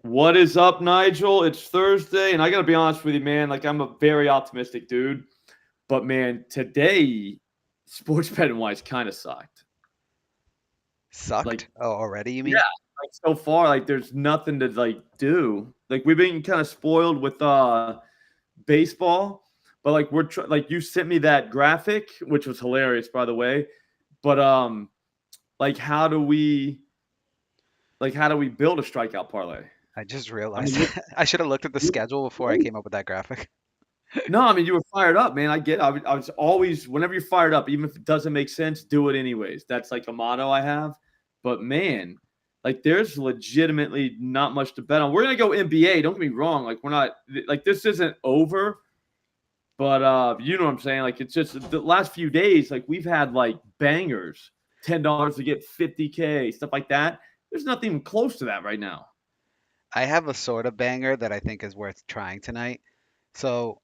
What is up, Nigel? It's Thursday, and I gotta be honest with you, man. Like, I'm a very optimistic dude, but man, today, sports betting wise, kind of sucked. Like, Sucked? Oh, already, you yeah, mean? like so far, like there's nothing to like do. Like we've been kind of spoiled with baseball, but like like you sent me that graphic, which was hilarious, by the way. But like how do we build a strikeout parlay? I just I mean, realized I should have looked at the schedule before I came up with that graphic. no, I mean you were fired up, man. I get. I was always whenever you're fired up, even if it doesn't make sense, do it anyways. That's like a motto I have. But man, like there's legitimately not much to bet on. We're gonna go NBA. Don't get me wrong. Like we're not like this isn't over. But you know what I'm saying? Like it's just the last few days, like we've had like bangers, $10 to get 50K, stuff like that. There's nothing even close to that right now. I have a sort of banger that I think is worth trying tonight. So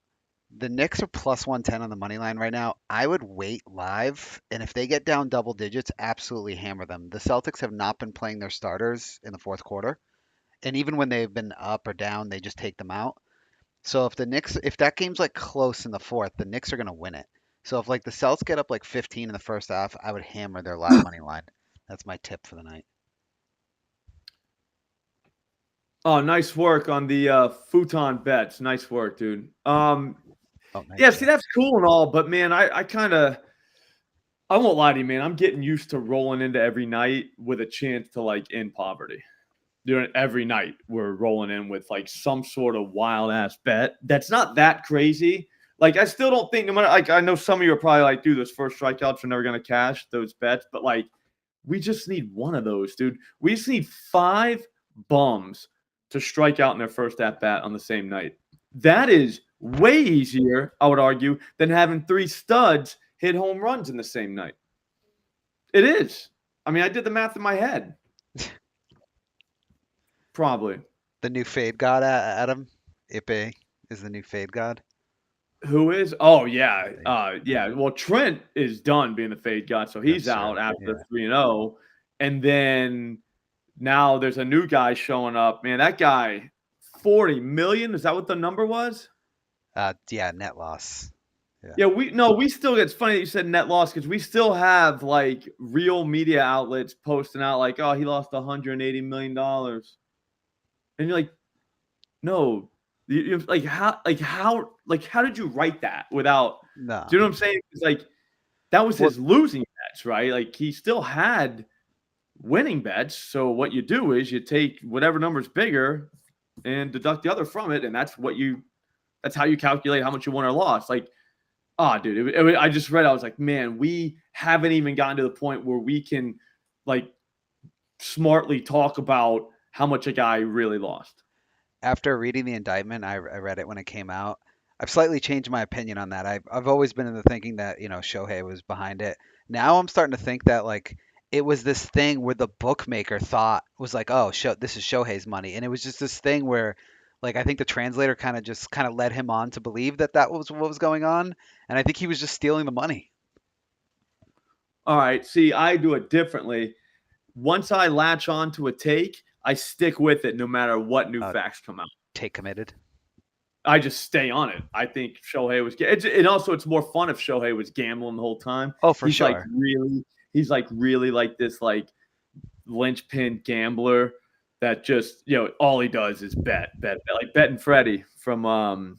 the Knicks are plus 110 on the money line right now. I would wait live, and if they get down double digits, absolutely hammer them. The Celtics have not been playing their starters in the fourth quarter, and even when they've been up or down, they just take them out. So if that game's like close in the fourth, the Knicks are gonna win it. So if like the Celts get up like 15 in the first half, I would hammer their live money line. That's my tip for the night. Oh, nice work on the futon bets. Nice work, dude. Oh, nice Yeah, see, job. that's cool and all, but man, I kind of I won't lie to you, man. I'm getting used to rolling into every night with a chance to like end poverty. Doing it every night, we're rolling in with like some sort of wild ass bet. That's not that crazy. Like, I still don't think no matter like I know some of you are probably like, dude, those first strikeouts are never gonna cash those bets, but like we just need one of those, dude. We just need five bums to strike out in their first at bat on the same night. That is way easier, I would argue, than having three studs hit home runs in the same night. It is. I mean, I did the math in my head. Probably. The new fade god, Adam. Ipe is the new fade god. Who is? Oh yeah, Ipe. yeah. Well, Trent is done being the fade guy, so he's That's true. out after the Yeah. 3-0, and then now there's a new guy showing up. Man, that guy, 40 million. Is that what the number was? Yeah, net loss. Yeah. Yeah, we no, we still. It's funny that you said net loss because we still have like real media outlets posting out like, oh, he lost $180 million, and you're like, no, how did you write that without? Do you No. know what I'm saying? It's like that was Well, his losing bets, right? Like he still had winning bets. So what you do is you take whatever number's bigger and deduct the other from it, and that's how you calculate how much you won or lost. Like, dude, I just read. I was like, man, we haven't even gotten to the point where we can like smartly talk about how much a guy really lost. after reading the indictment, I read it when it came out. I've slightly changed my opinion on that. I've always been in the thinking that, Shohei was behind it. Now I'm starting to think that like it was this thing where the bookmaker thought was like, oh, this is Shohei's money, and it was just this thing where like I think the translator kind of led him on to believe that that was what was going on, and I think he was just stealing the money. All right. See, I do it differently. Once I latch on to a take, I stick with it no matter what new Uh, facts come out. Take committed. I just stay on it. I think Shohei was, and also it's more fun if Shohei was gambling the whole time. Oh, for He's like sure. really, he's like really like this like linchpin gambler that just all he does is bet like Bet and Freddy from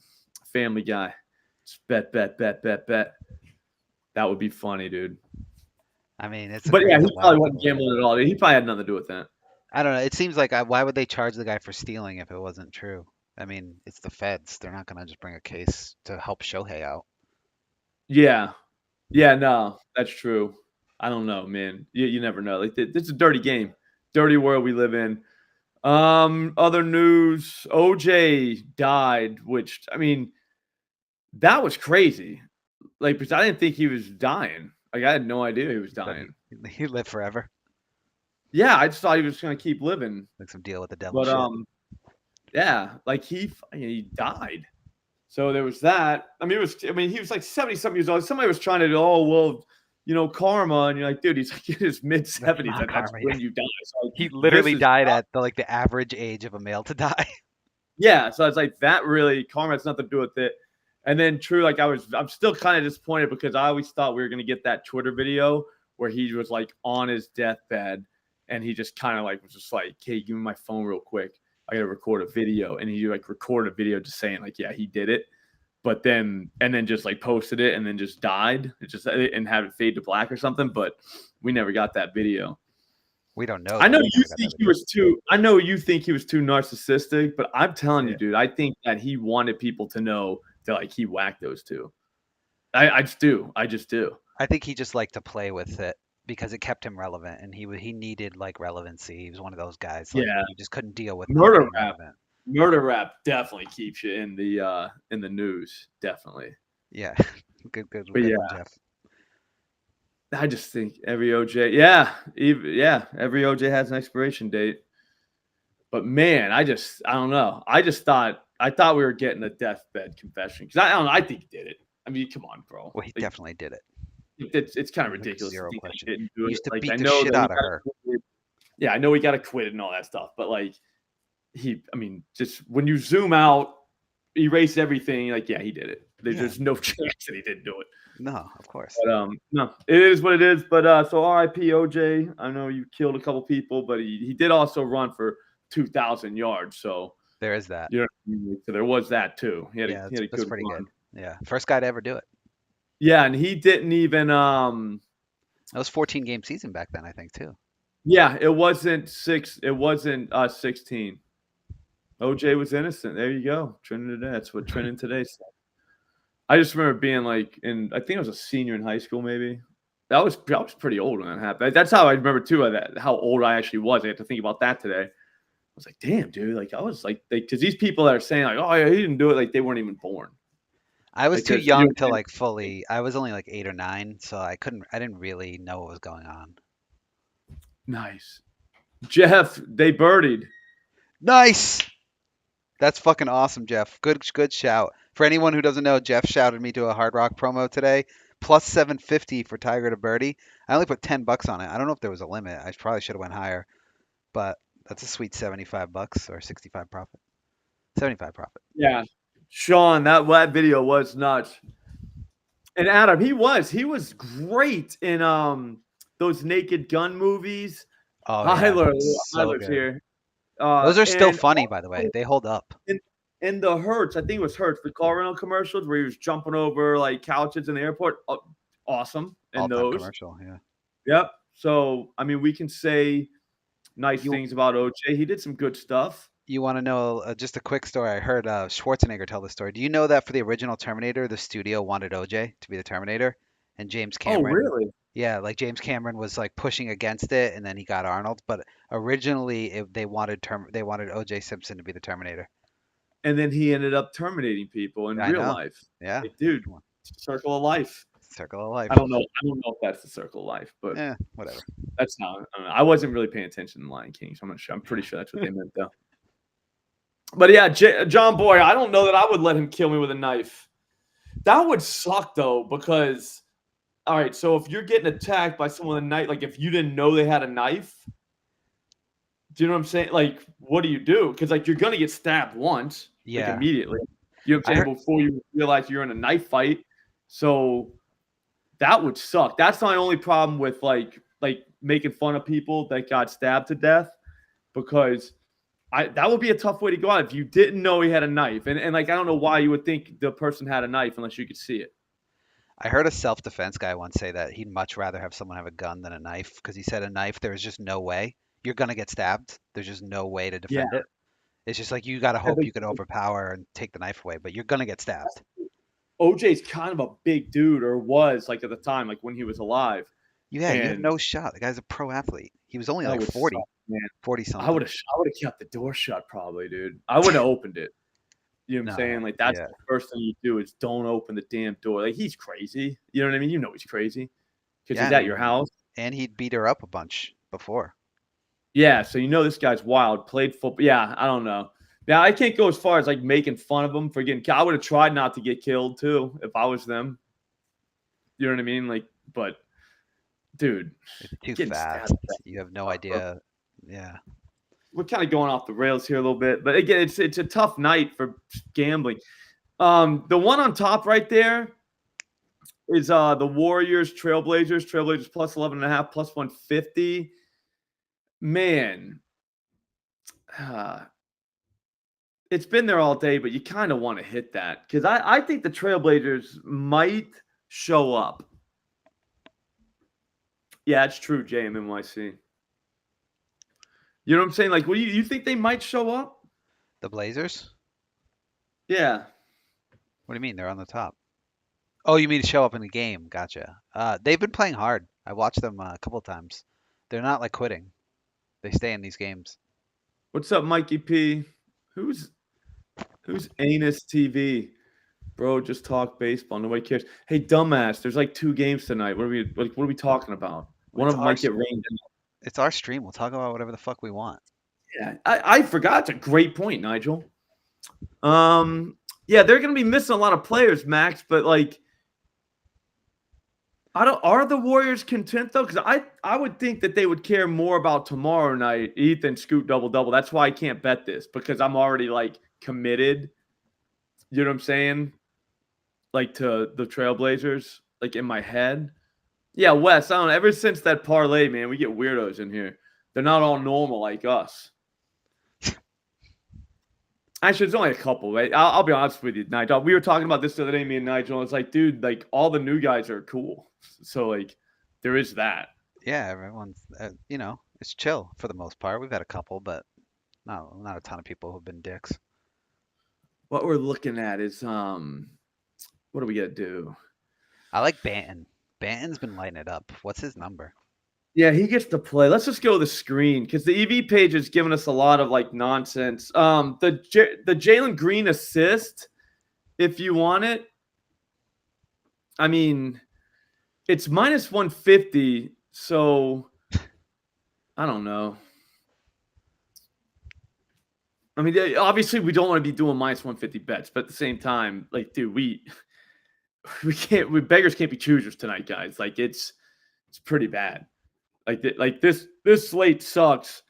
Family Guy. Just bet. That would be funny, dude. I mean, it's a But yeah, great he probably wild wasn't card. gambling at all. He probably had nothing to do with that. I don't know. It seems like why would they charge the guy for stealing if it wasn't true? I mean, it's the feds. They're not gonna just bring a case to help Shohei out. Yeah, yeah, no, that's true. I don't know, man. You never know. Like this is a dirty game, dirty world we live in. Other news: OJ died, which I mean, that was crazy. Like, because I didn't think he was dying. Like, I had no idea he was You thought he dying. he lived forever, Yeah, I just thought he was gonna keep living. like some deal with the devil But shit. yeah, like he died. So there was that. I mean, he was like 70 something years old. Somebody was trying to, oh well, karma, and you're like, dude, he's like in his mid 70s, not and that's karma, when yeah. you die. So He like, this literally is died at the average age of a male to die. yeah. So it's like that really karma has nothing to do with it. And then true, like I'm still kind of disappointed because I always thought we were gonna get that Twitter video where he was like on his deathbed and he just kind of like was just like, hey, give me my phone real quick. I gotta record a video. And he like recorded a video just saying like, yeah, he did it. But then just like posted it and then just died. It just and had it fade to black or something. But we never got that video. We don't know. I know We you never got think that he video. was too. I know you think he was too narcissistic, but I'm telling you, Yeah. dude, I think that he wanted people to know that like he whacked those two. I just do. I just do. I think he just liked to play with it because it kept him relevant, and he needed like relevancy. He was one of those guys like Yeah, he just couldn't deal with not murder being rap. relevant. Murder rap definitely keeps you in the news. Definitely. Yeah, good But yeah, one, Jeff. I just think every OJ. Yeah, every OJ has an expiration date. But man, I don't know. I thought we were getting a deathbed confession because I don't know. I think he did it. I mean, come on, bro. Well, he Like, definitely did it. it's kind of There's, like, ridiculous to zero think that he question. didn't He do it. used to Like, beat I the know shit that he out of got her. acquitted. Yeah, I know he got acquitted and all that stuff. But like, I mean, just when you zoom out, erase everything. Like, yeah, he did it. There's Yeah. just no chance that he didn't do it. No, of course. But no, it is what it is. But so R.I.P. OJ. I know you killed a couple people, but he did also run for 2,000 yards. So There is that. you know, what I mean? So there was that too. He had Yeah, a that's good pretty run. good. Yeah, first guy to ever do it. Yeah, and he didn't even That was 14 game season back then, I think too. yeah, it wasn't 16. OJ was innocent. There you go. Trending today. That's what trending today said. I just remember being like I think I was a senior in high school, maybe. I was pretty old when that happened. That's how I remember too how old I actually was. I had to think about that today. I was like, damn, dude. Like I was like, because these people that are saying like, oh yeah, he didn't do it, like they weren't even born. I was too Because young to like fully. I was only like 8 or 9, so I didn't really know what was going on. Nice, Jeff. They birdied. Nice. That's fucking awesome, Jeff. Good shout. For anyone who doesn't know, Jeff shouted me to a Hard Rock promo today. Plus 750 for Tiger to birdie. I only put $10 on it. I don't know if there was a limit. I probably should have went higher, but that's a sweet $75 or 65 profit. 75 profit. Yeah, Sean, that video was nuts. And Adam, he was great in those Naked Gun movies. Oh yeah, so Hyler's good. here. Those are still And funny, by the way. They hold up. in the Hertz, I think it was Hertz, the car rental commercials where he was jumping over like couches in the airport. Awesome in All-time those. commercial, yeah. Yep. So I mean, we can say nice things about OJ. He did some good stuff. You want to know just a quick story? I heard Schwarzenegger tell the story. Do you know that for the original Terminator, the studio wanted OJ to be the Terminator, and James Oh, Cameron? really? Yeah, like James Cameron was like pushing against it, and then he got Arnold. But originally, they wanted OJ Simpson to be the Terminator. And then he ended up terminating people in I real know. life. Yeah, Like, dude, circle of life. circle of life. I don't know if that's the circle of life, but Yeah, whatever. that's not. I don't know. I wasn't really paying attention to Lion King, so I'm not sure. I'm pretty sure that's what they meant, though. But yeah, John Boy, I don't know that I would let him kill me with a knife. That would suck though, because all right, so if you're getting attacked by someone with a knife, like if you didn't know they had a knife, do you know what I'm saying? Like, what do you do? Because like you're gonna get stabbed once, like Yeah. immediately. You know what I'm saying? Before you realize you're in a knife fight. So that would suck. That's my only problem with like making fun of people that got stabbed to death, because that would be a tough way to go out if you didn't know he had a knife. And like I don't know why you would think the person had a knife unless you could see it. I heard a self-defense guy once say that he'd much rather have someone have a gun than a knife because he said a knife, there's just no way. You're gonna get stabbed. There's just no way to defend it. It's just like you gotta hope you can overpower and take the knife away, but you're gonna get stabbed. OJ's kind of a big dude, or was like at the time, like when he was alive. Yeah, you have no shot. The guy's a pro athlete. He was only like 40, suck, man. 40 something. I would have kept the door shut, probably, dude. I would have opened it. You know what I'm saying? Like that's the first thing you do is don't open the damn door. Like he's crazy. You know what I mean? You know he's crazy because he's at your house. And he'd beat her up a bunch before. Yeah, so you know this guy's wild. Played football. Yeah, I don't know. Now I can't go as far as like making fun of him for getting killed. I would have tried not to get killed too if I was them. You know what I mean? Like, but dude, It's too getting fast. stabbed. You have no idea. Yeah. We're kind of going off the rails here a little bit, but again, it's a tough night for gambling. The one on top right there is the Warriors, Trailblazers plus 11.5, plus 150. Man, it's been there all day, but you kind of want to hit that because I think the Trailblazers might show up. Yeah, it's true, JMNYC. You know what I'm saying? Like, what do you think they might show up? The Blazers? Yeah. What do you mean? They're on the top. Oh, you mean to show up in the game? Gotcha. They've been playing hard. I watched them a couple times. They're not like quitting. They stay in these games. What's up, Mikey P? Who's Anus TV? Bro, just talk baseball. Nobody cares. Hey, dumbass, there's like 2 games tonight. What are we talking about? One of them might get rained in. It's our stream. We'll talk about whatever the fuck we want. Yeah, I forgot. It's a great point, Nigel. Yeah, they're gonna be missing a lot of players, Max, but like are the Warriors content though? Because I would think that they would care more about tomorrow night, Ethan Scoot double. That's why I can't bet this, because I'm already like committed. You know what I'm saying? Like to the Trailblazers, like in my head. Yeah, Wes, I don't know. Ever since that parlay, man, we get weirdos in here. They're not all normal like us. Actually, it's only a couple, right? I'll be honest with you, Nigel. We were talking about this the other day, me and Nigel. It's like, dude, like all the new guys are cool. So like, there is that. Yeah, everyone's, it's chill for the most part. We've had a couple, but not a ton of people who've been dicks. What we're looking at is what do we gotta do? I like Banton. Banton's been lighting it up. What's his number? Yeah, he gets to play. Let's just go to the screen because the EV page is giving us a lot of like nonsense. The Jalen Green assist, if you want it. I mean, it's minus 150, so I don't know. I mean, obviously we don't want to be doing minus 150 bets, but at the same time, like, dude, we beggars can't be choosers tonight, guys. Like, it's pretty bad. Like this slate sucks.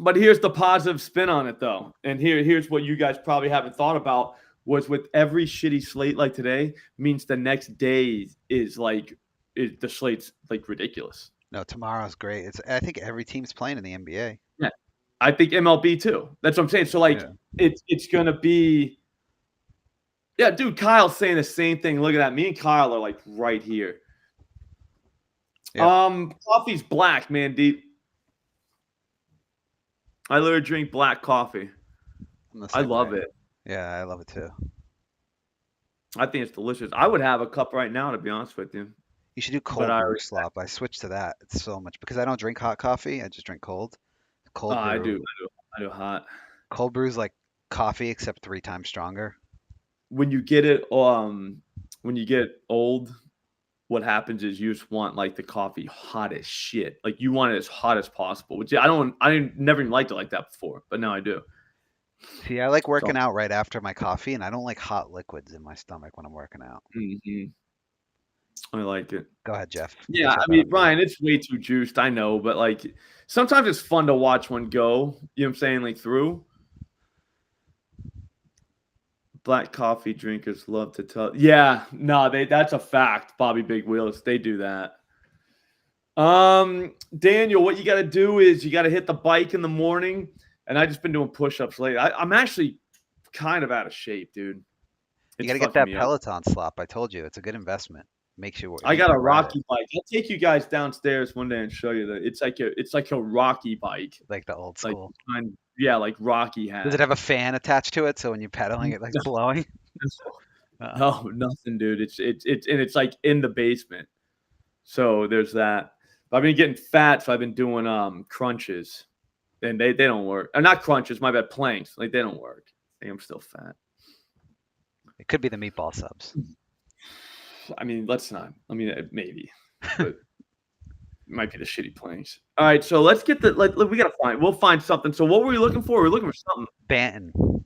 But here's the positive spin on it, though. And here's what you guys probably haven't thought about was with every shitty slate like today means the next day is the slate's like ridiculous. No, tomorrow's great. I think every team's playing in the NBA. Yeah. I think MLB too. That's what I'm saying. So like it's gonna be. Yeah, dude, Kyle's saying the same thing. Look at that. Me and Kyle are like right here. Yep. Coffee's black, man, deep. I literally drink black coffee. I love it. Yeah, I love it too. I think it's delicious. I would have a cup right now, to be honest with you. You should do cold brew slop. I switched to that. It's so much because I don't drink hot coffee. I just drink cold. Cold brew. I do hot. Cold brew is like coffee except 3 times stronger. When you get it, when you get old, what happens is you just want like the coffee hot as shit. Like you want it as hot as possible. Which I never even liked it like that before, but now I do. See, I like working out right after my coffee, and I don't like hot liquids in my stomach when I'm working out. Mm-hmm. I like it. Go ahead, Jeff. Yeah, I mean, Ryan, it's way too juiced. I know, but like sometimes it's fun to watch one go. You know what I'm saying? Like through. Black coffee drinkers love to tell. Yeah, no, that's a fact. Bobby Big Wheels, they do that. Daniel, what you got to do is you got to hit the bike in the morning, and I just been doing push-ups lately. I'm actually kind of out of shape, dude. You got to get that Peloton slop. I told you, it's a good investment. Makes you work. I got a Rocky bike. I'll take you guys downstairs one day and show you that. It's like a Rocky bike, like the old school. Yeah, like Rocky has. Does it have a fan attached to it so when you're pedaling it like blowing? No, nothing, dude. It's like in the basement. So there's that. But I've been getting fat, so I've been doing crunches, and they don't work. Not crunches, my bad, planks. Like they don't work. I think I'm still fat. It could be the meatball subs. I mean, let's not. I mean, maybe, but it might be the shitty planks. All right, so let's get we gotta find. We'll find something. So what were we looking for? We're looking for something. Banton.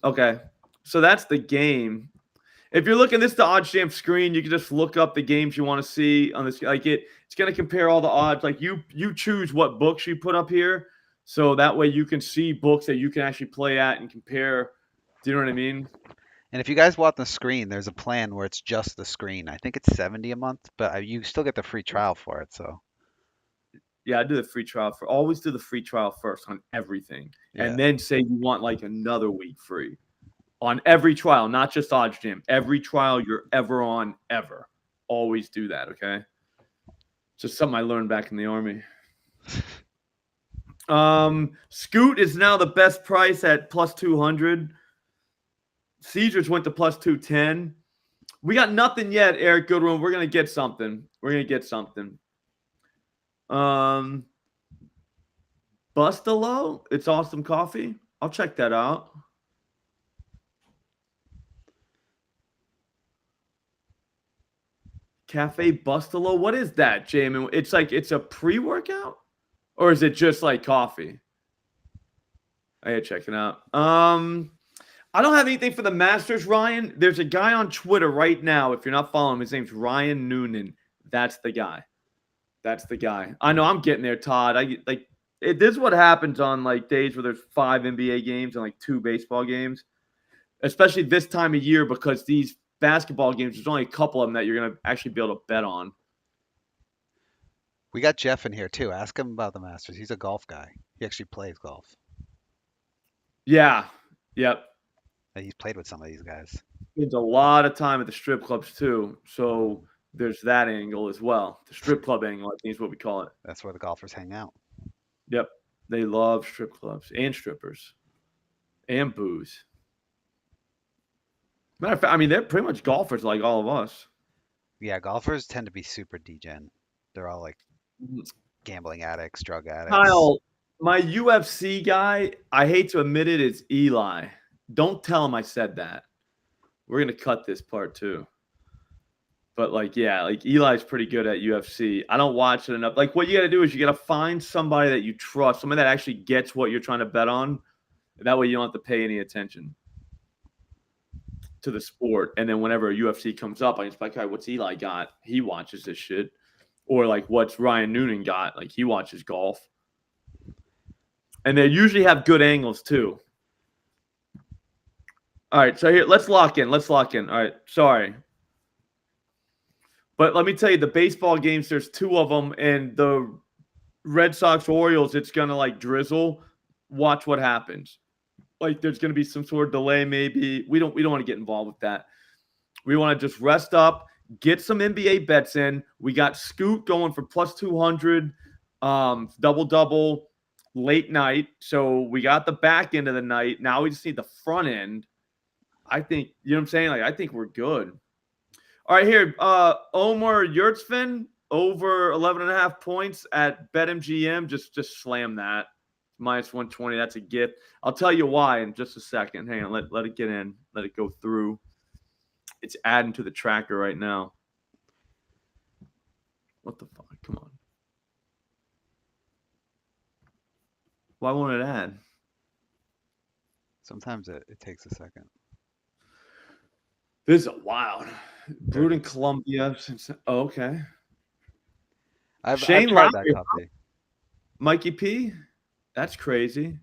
Okay, so that's the game. If you're looking this the OddsJam screen, you can just look up the games you want to see on this. Like it's going to compare all the odds. Like you choose what books you put up here, so that way you can see books that you can actually play at and compare. Do you know what I mean? And if you guys want the screen, there's a plan where it's just the screen. I think it's 70 a month, but you still get the free trial for it. So Yeah, I do the free trial for. Always do the free trial first on everything, yeah, and then say you want like another week free on every trial, not just OddsJam. Every trial you're ever on, ever. Always do that, okay? Just something I learned back in the Army. Scoot is now the best price at plus 200. Caesars went to plus 210. We got nothing yet, Eric Goodwin. We're going to get something. Bustalo, it's awesome coffee. I'll check that out. Cafe Bustalo. What is that, Jamin? It's like it's a pre-workout, or is it just like coffee? I gotta check it out. I don't have anything for the Masters, Ryan. There's a guy on Twitter right now. If you're not following him, his name's Ryan Noonan. That's the guy. I know I'm getting there, Todd. This is what happens on like days where there's 5 NBA games and like 2 baseball games, especially this time of year because these basketball games, there's only a couple of them that you're going to actually be able to bet on. we got Jeff in here too. Ask him about the Masters. He's a golf guy. He actually plays golf. Yeah. Yep. And he's played with some of these guys. Spends a lot of time at the strip clubs too. So there's that angle as well. The strip club angle, I think is what we call it. That's where the golfers hang out. Yep. They love strip clubs and strippers and booze. Matter of fact, I mean, they're pretty much golfers like all of us. Yeah, golfers tend to be super degen. They're all like gambling addicts, drug addicts. Kyle, my UFC guy, I hate to admit it, is Eli. Don't tell him I said that. We're going to cut this part too. But like, yeah, like Eli's pretty good at UFC. I don't watch it enough. Like what you got to do is you got to find somebody that you trust, somebody that actually gets what you're trying to bet on. That way you don't have to pay any attention to the sport. And then whenever a UFC comes up, I just like, what's Eli got? He watches this shit. Or like what's Ryan Noonan got? Like he watches golf. And they usually have good angles too. All right, so here, let's lock in. All right, sorry. But let me tell you, the baseball games, there's 2 of them, and the Red Sox Orioles, it's gonna like drizzle. Watch what happens. Like there's gonna be some sort of delay, maybe. We don't want to get involved with that. We want to just rest up, get some NBA bets in. We got Scoot going for plus 200, double late night. So we got the back end of the night. Now we just need the front end. I think, you know what I'm saying? Like I think we're good. All right, here, Omar Yurtsvin over 11.5 points at BetMGM. Just slam that. Minus 120. That's a gift. I'll tell you why in just a second. Hang on. Let it get in. Let it go through. It's adding to the tracker right now. What the fuck? Come on. Why won't it add? Sometimes it takes a second. This is wild. Brewed in Colombia since. Oh, okay. I've Shane tried Lowry, that coffee. Mikey P. That's crazy.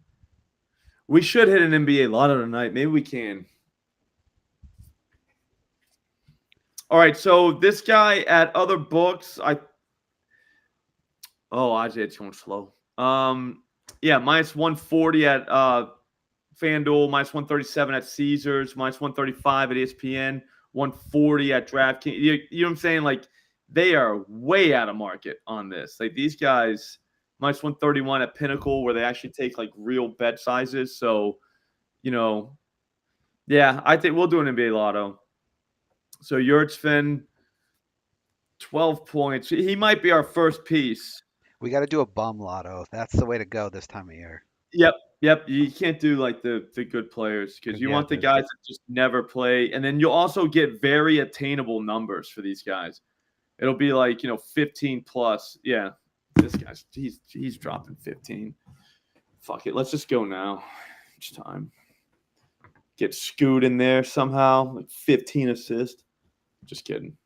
We should hit an NBA lotto tonight. Maybe we can. All right, so this guy at other books, Ajay, it's going slow. Yeah, minus 140 at FanDuel, minus 137 at Caesars, minus 135 at ESPN, 140 at DraftKings. You know what I'm saying? Like they are way out of market on this. Like these guys, minus 131 at Pinnacle, where they actually take like real bet sizes. So, yeah, I think we'll do an NBA lotto. So Yurtsvin, 12 points. He might be our first piece. We got to do a bum lotto. That's the way to go this time of year. Yep. You can't do like the good players because you want the guys that just never play. And then you'll also get very attainable numbers for these guys. It'll be like, 15 plus. Yeah. This guy's he's dropping 15. Fuck it. Let's just go now. It's time. get Scoot in there somehow, like 15 assists. Just kidding.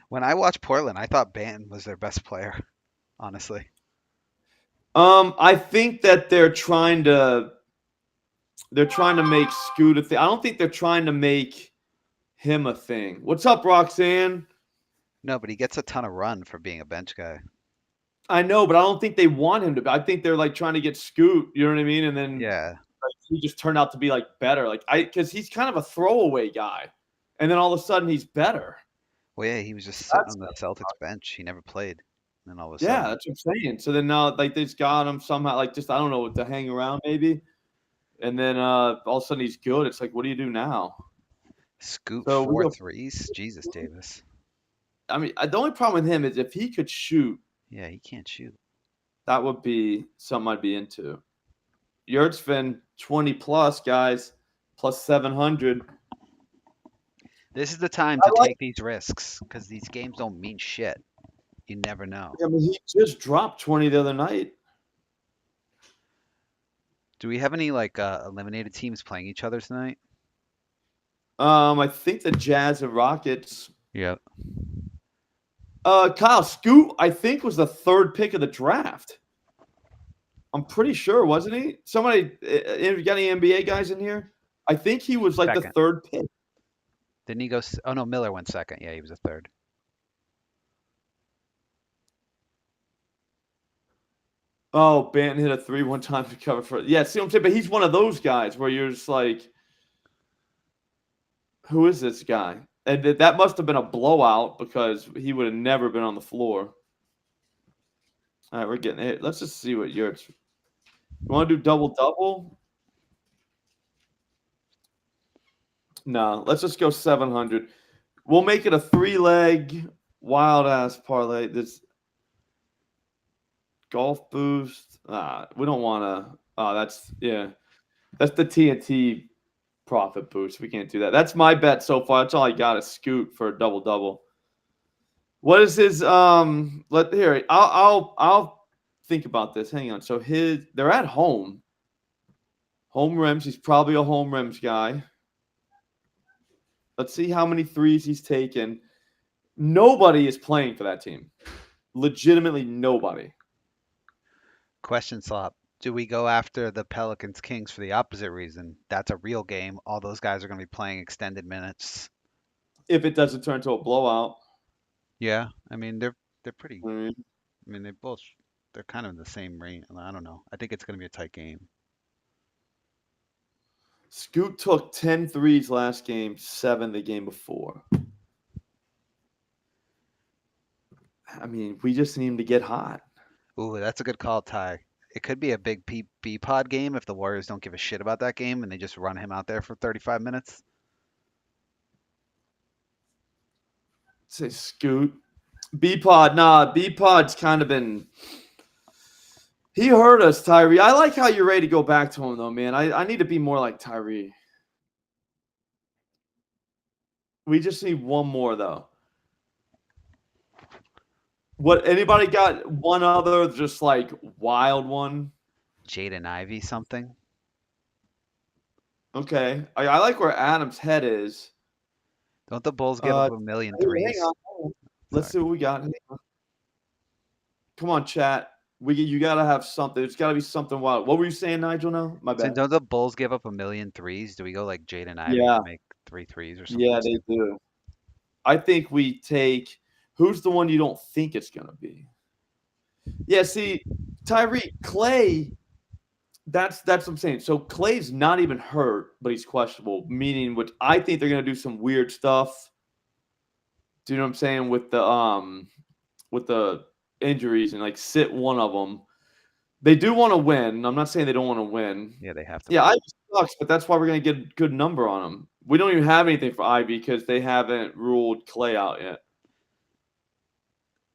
When I watched Portland, I thought Banton was their best player, honestly. I think that they're trying to make Scoot a thing. I don't think they're trying to make him a thing. What's up, Roxanne? No, but he gets a ton of run for being a bench guy. I know, but I don't think they want him to. I think they're like trying to get Scoot. You know what I mean? And then Yeah. like, he just turned out to be like better. Like because he's kind of a throwaway guy, and then all of a sudden he's better. Well, yeah, he was just sitting on the Celtics bench. He never played. And then all of a Yeah, sudden, that's what I'm saying. So then now like they just got him somehow like just I don't know to hang around maybe, and then all of a sudden he's good. It's like what do you do now? Scoot So 4 threes. Jesus, Davis. I mean, the only problem with him is if he could shoot. Yeah, he can't shoot. That would be something I'd be into. Yurtsvin 20 plus guys, plus 700. This is the time to take these risks because these games don't mean shit. You never know. I mean, he just dropped 20 the other night. Do we have any like eliminated teams playing each other tonight? I think the Jazz and Rockets. Yep. Kyle Scoot, I think, was the third pick of the draft. I'm pretty sure, wasn't he? Somebody got any NBA guys in here? I think he was like the third pick. Didn't he go? Oh no, Miller went second. Yeah, he was a third. Oh, Banton hit a 3 one time to cover for it. Yeah, see what I'm saying? But he's one of those guys where you're just like, who is this guy? And that must have been a blowout because he would have never been on the floor. All right, we're getting it. Let's just see what yours. You want to do double-double? No, let's just go 700. We'll make it a 3-leg wild-ass parlay. This golf boost. We don't want to. That's the TNT profit boost. We can't do that. That's my bet so far. That's all I got. Is Scoot for a double-double. What is his? I'll think about this. Hang on. So they're at home. Home rims. He's probably a home rims guy. Let's see how many threes he's taken. Nobody is playing for that team. Legitimately nobody. Question, Slop. Do we go after the Pelicans Kings for the opposite reason? That's a real game. All those guys are going to be playing extended minutes. If it doesn't turn into a blowout. Yeah, I mean they're pretty. I mean they're kind of in the same range. I don't know. I think it's going to be a tight game. Scoot took 10 threes last game, 7 the game before. I mean, we just need him to get hot. Ooh, that's a good call, Ty. It could be a big B pod game if the Warriors don't give a shit about that game and they just run him out there for 35 minutes. Say Scoot. B pod, nah. B pod's kind of been. He hurt us, Tyree. I like how you're ready to go back to him, though, man. I need to be more like Tyree. We just need one more, though. What? Anybody got one other just like wild one? Jaden Ivey something. Okay. I like where Adam's head is. Don't the Bulls give up a million threes? Hang on. Let's see what we got. Come on, chat. You gotta have something. There's gotta be something wild. What were you saying, Nigel? Now, my bad. So don't the Bulls give up a million threes? Do we go like Jaden Ivey to make 3 threes or something? Yeah, they do. I think we take. Who's the one you don't think it's gonna be? Yeah, see, Tyree Clay. That's what I'm saying. So Clay's not even hurt, but he's questionable. Meaning, which I think they're gonna do some weird stuff. Do you know what I'm saying with the injuries and like sit one of them. They do want to win. I'm not saying they don't want to win. Yeah, they have to. Yeah, Ivy sucks, but that's why we're going to get a good number on them. We don't even have anything for Ivy because they haven't ruled Clay out yet.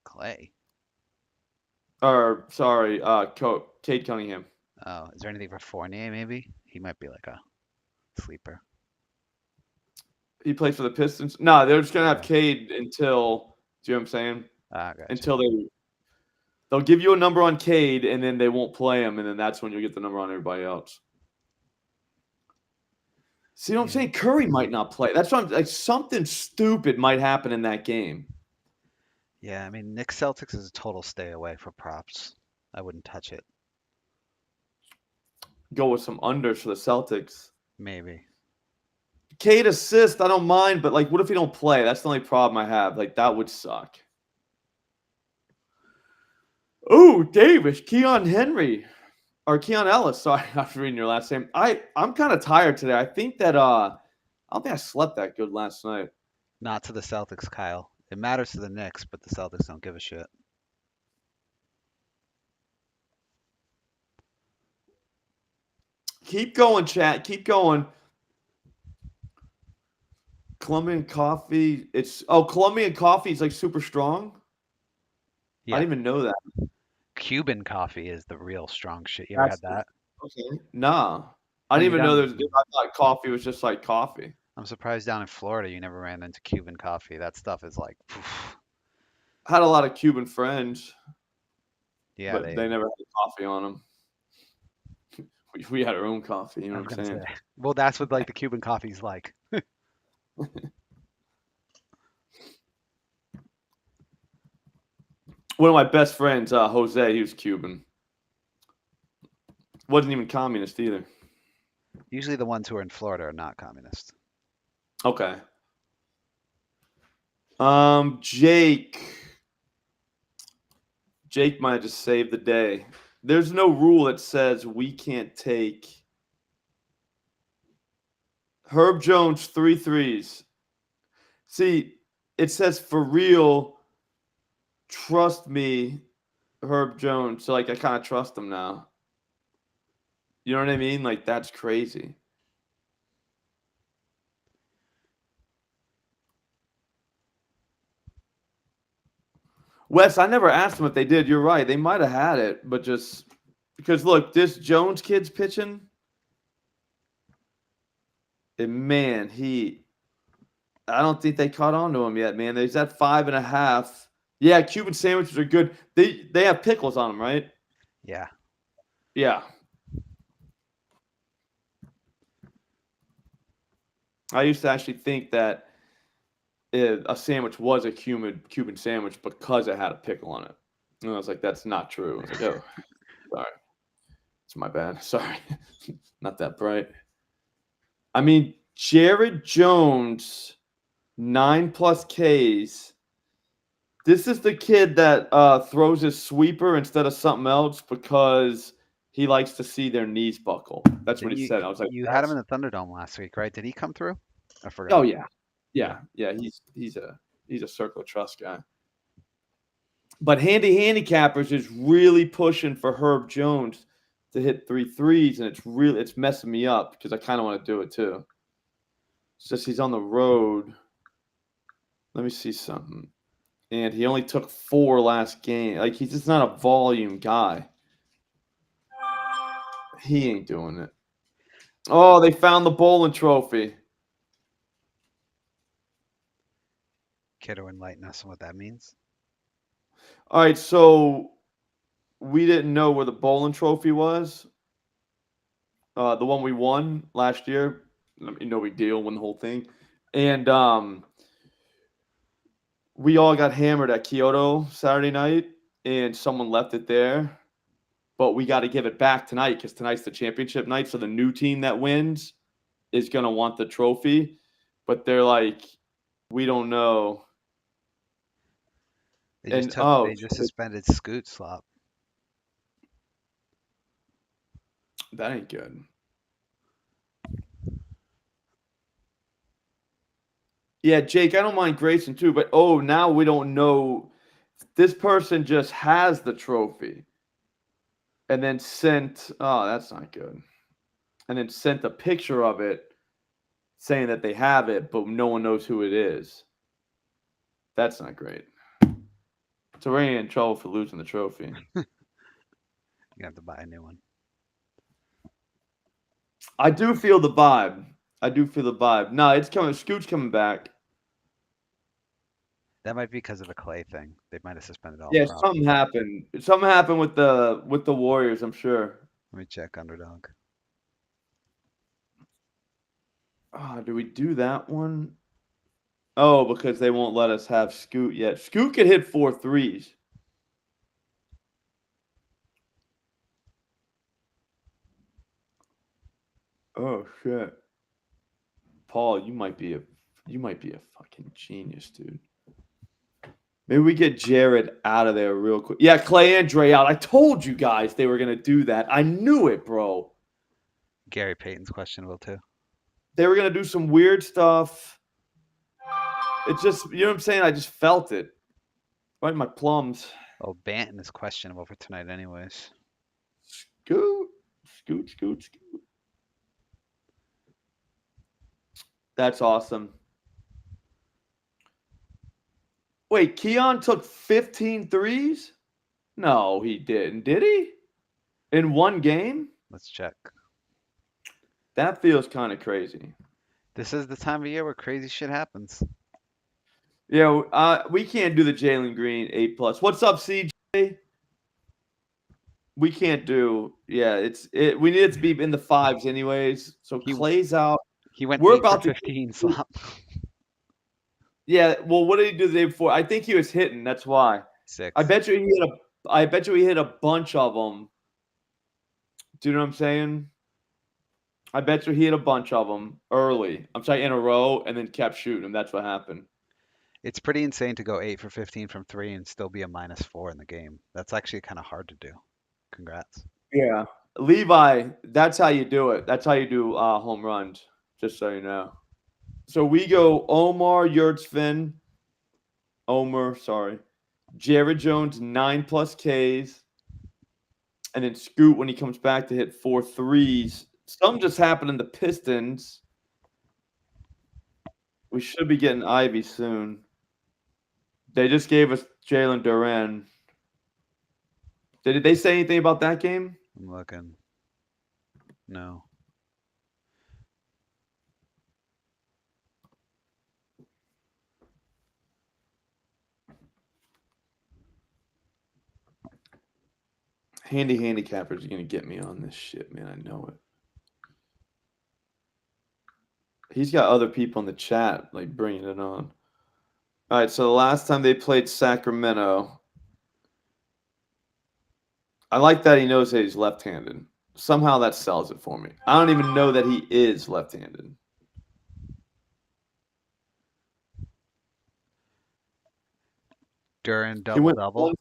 Clay? Or, sorry, Cade Cunningham. Oh, is there anything for Fournier maybe? He might be like a sleeper. He plays for the Pistons? No, they're just going to have Cade until, do you know what I'm saying? Gotcha. Until they They'll give you a number on Cade, and then they won't play him, and then that's when you'll get the number on everybody else. See what I'm saying? Curry might not play. That's what I'm like. Something stupid might happen in that game. Yeah, I mean, Knicks Celtics is a total stay away for props. I wouldn't touch it. Go with some unders for the Celtics. Maybe. Cade assist, I don't mind, but like, what if he don't play? That's the only problem I have. Like, that would suck. Oh, Davis, Keon Henry. Or Keon Ellis, sorry, after reading your last name. I'm kind of tired today. I think that I don't think I slept that good last night. Not to the Celtics, Kyle. It matters to the Knicks, but the Celtics don't give a shit. Keep going, chat. Keep going. Colombian coffee. Colombian coffee is like super strong. Yeah. I didn't even know that. Cuban coffee is the real strong shit. You ever had that? Okay. Nah. I Oh, didn't you even know don't- there's. I thought coffee was just like coffee. I'm surprised down in Florida you never ran into Cuban coffee. That stuff is like, poof. I had a lot of Cuban friends, Yeah, but they never had coffee on them. We had our own coffee. You know what I'm saying? Well, that's what like the Cuban coffee's like. One of my best friends, Jose, he was Cuban. Wasn't even communist either. Usually the ones who are in Florida are not communist. Okay. Jake. Jake might just save the day. There's no rule that says we can't take Herb Jones 3 threes. See, it says for real, trust me, Herb Jones. So like I kind of trust him now. You know what I mean? Like that's crazy. Wes, I never asked them if they did. You're right. They might have had it, but just because look, this Jones kid's pitching. And man, I don't think they caught on to him yet, man. He's at 5.5. Yeah, Cuban sandwiches are good. They have pickles on them, right? Yeah. Yeah. I used to actually think that a sandwich was a Cuban sandwich because it had a pickle on it. And I was like, that's not true. I was like, oh, sorry. It's my bad. Sorry. Not that bright. I mean, Jared Jones, 9+ Ks. This is the kid that throws his sweeper instead of something else because he likes to see their knees buckle. That's what he said. I was like, you had him in the Thunderdome last week, right? Did he come through? I forgot. Oh yeah. He's a Circle of Trust guy. But Handicappers is really pushing for Herb Jones to hit 3 threes, and it's messing me up because I kind of want to do it too. It's just he's on the road. Let me see something. And he only took 4 last game. Like he's just not a volume guy. He ain't doing it. Oh, they found the bowling trophy. Kiddo enlighten us on what that means. All right, so we didn't know where the bowling trophy was. The one we won last year. No big deal, won the whole thing. And we all got hammered at Kyoto Saturday night, and someone left it there. But we got to give it back tonight because tonight's the championship night. So the new team that wins is going to want the trophy. But they're like, we don't know. They just suspended Scoot Slop. That ain't good. Yeah, Jake, I don't mind Grayson too, but now we don't know. This person just has the trophy and then sent, that's not good. And then sent a picture of it saying that they have it, but no one knows who it is. That's not great. So we're in trouble for losing the trophy. You have to buy a new one. I do feel the vibe. No, it's coming. Scoot's coming back. That might be because of the Clay thing. They might have suspended all Yeah, props. something happened. Something happened with the Warriors, I'm sure. Let me check underdog. Do we do that one? Oh, because they won't let us have Scoot yet. Scoot could hit 4 threes. Oh shit. Paul, you might be a fucking genius, dude. Maybe we get Jared out of there real quick. Yeah, Clay and Dre out. I told you guys they were gonna do that. I knew it, bro. Gary Payton's questionable too. They were gonna do some weird stuff. It just, you know what I'm saying? I just felt it. Right in my plums. Oh, Banton is questionable for tonight, anyways. Scoot. Scoot, scoot, scoot. That's awesome. Wait, Keon took 15 threes? No, he didn't. Did he? In one game? Let's check. That feels kind of crazy. This is the time of year where crazy shit happens. Yeah, we can't do the Jalen Green 8+. What's up, CJ? We can't do. Yeah, we need it to be in the 5s anyways. So Clay's out. He went We're 8 about for to 15 slop. Yeah, well, what did he do the day before? I think he was hitting. That's why. 6. I bet you he hit a bunch of them. Do you know what I'm saying? I bet you he hit a bunch of them early. I'm sorry, in a row, and then kept shooting them. That's what happened. It's pretty insane to go 8 for 15 from 3 and still be a -4 in the game. That's actually kind of hard to do. Congrats. Yeah. Levi, that's how you do it. That's how you do home runs, just so you know. So we go Omar Yurtsvin. Jared Jones, 9+ Ks. And then Scoot when he comes back to hit 4 threes. Something just happened in the Pistons. We should be getting Ivy soon. They just gave us Jalen Duran. Did they say anything about that game? I'm looking. No. Handicappers are going to get me on this shit, man. I know it. He's got other people in the chat, like, bringing it on. All right, so the last time they played Sacramento, I like that he knows that he's left-handed. Somehow that sells it for me. I don't even know that he is left-handed. Duran double.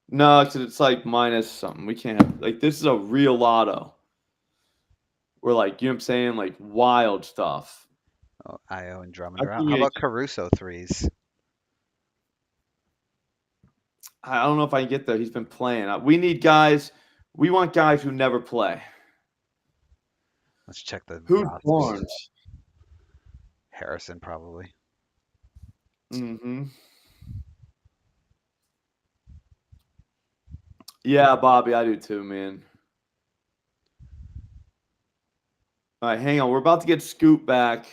No, because it's like minus something. We can't have, like, this is a real lotto. We're like, you know what I'm saying? Like, wild stuff. Oh, Io and Drummond are out. How about Caruso threes? I don't know if I can get there. He's been playing. We need guys. We want guys who never play. Let's check the Who's rosters. Barnes? Harrison, probably. Mm-hmm. Yeah, Bobby, I do too, man. All right, hang on. We're about to get Scoot back.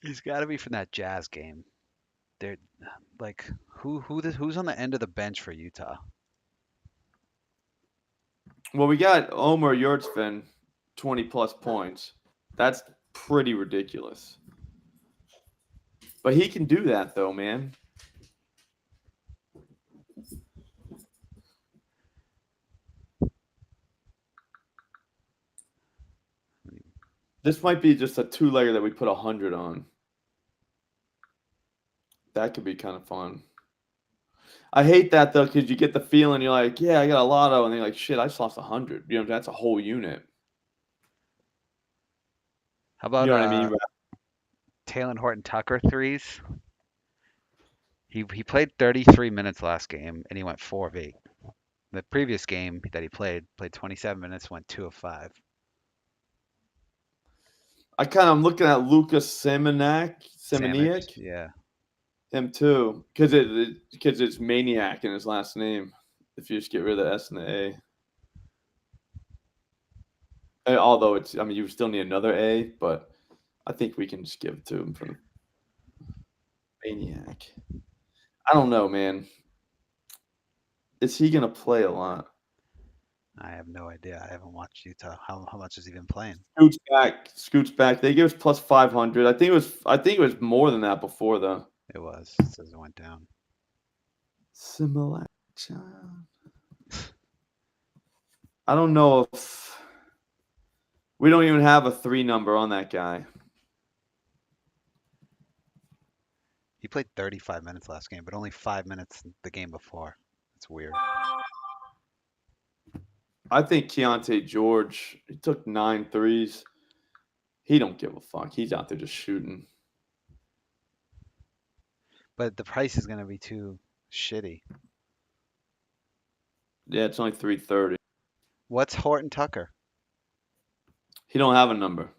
He's got to be from that Jazz game. They're like, who's on the end of the bench for Utah? Well, we got Omer Yurtsvin, 20+ points. That's pretty ridiculous. But he can do that, though, man. This might be just a 2-legger that we put 100 on. That could be kind of fun. I hate that, though, because you get the feeling you're like, yeah, I got a lotto. And then you're like, shit, I just lost 100. You know, that's a whole unit. How about you know what I mean? Taylor Horton Tucker threes? He played 33 minutes last game, and he went 4 of 8. The previous game that he played 27 minutes, went 2 of 5. I'm looking at Lucas Semeniak. Yeah. Him too, because it's Maniac in his last name. If you just get rid of the S and the A, although you still need another A, but I think we can just give it to him for the maniac. I don't know, man. Is he gonna play a lot? I have no idea. I haven't watched Utah. How much has he been playing? Scoots back. Scoots back. They give us plus 500. I think it was more than that before though. It was. It says it went down. Similar. I don't know if we don't even have a 3 number on that guy. He played 35 minutes last game, but only 5 minutes the game before. It's weird. I think Keontae George, he took 9 threes. He don't give a fuck. He's out there just shooting. But the price is going to be too shitty. Yeah, it's only 330. What's Horton Tucker? He don't have a number.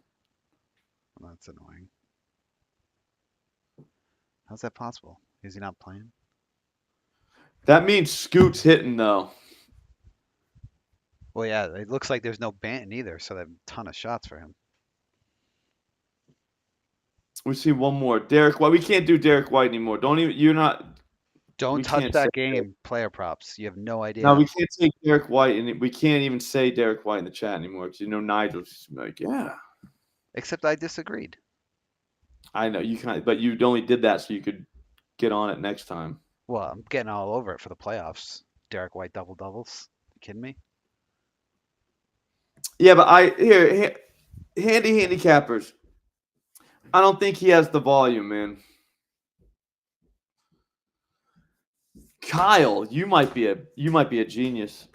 Well, that's annoying. How's that possible? Is he not playing? That means Scoot's hitting though. Well, yeah, it looks like there's no Banton either, so they have a ton of shots for him. We see one more. Derek White. We can't do Derek White anymore. Don't even. You're not. Don't We touch can't that say game, player props. You have no idea. No, we can't say Derek White, and we can't even say Derek White in the chat anymore because Nigel's just like, yeah. Except I disagreed. I know you can't, but you only did that so you could get on it next time. Well, I'm getting all over it for the playoffs. Derek White double doubles. You kidding me? Yeah, but handicappers. I don't think he has the volume, man. Kyle, you might be a genius.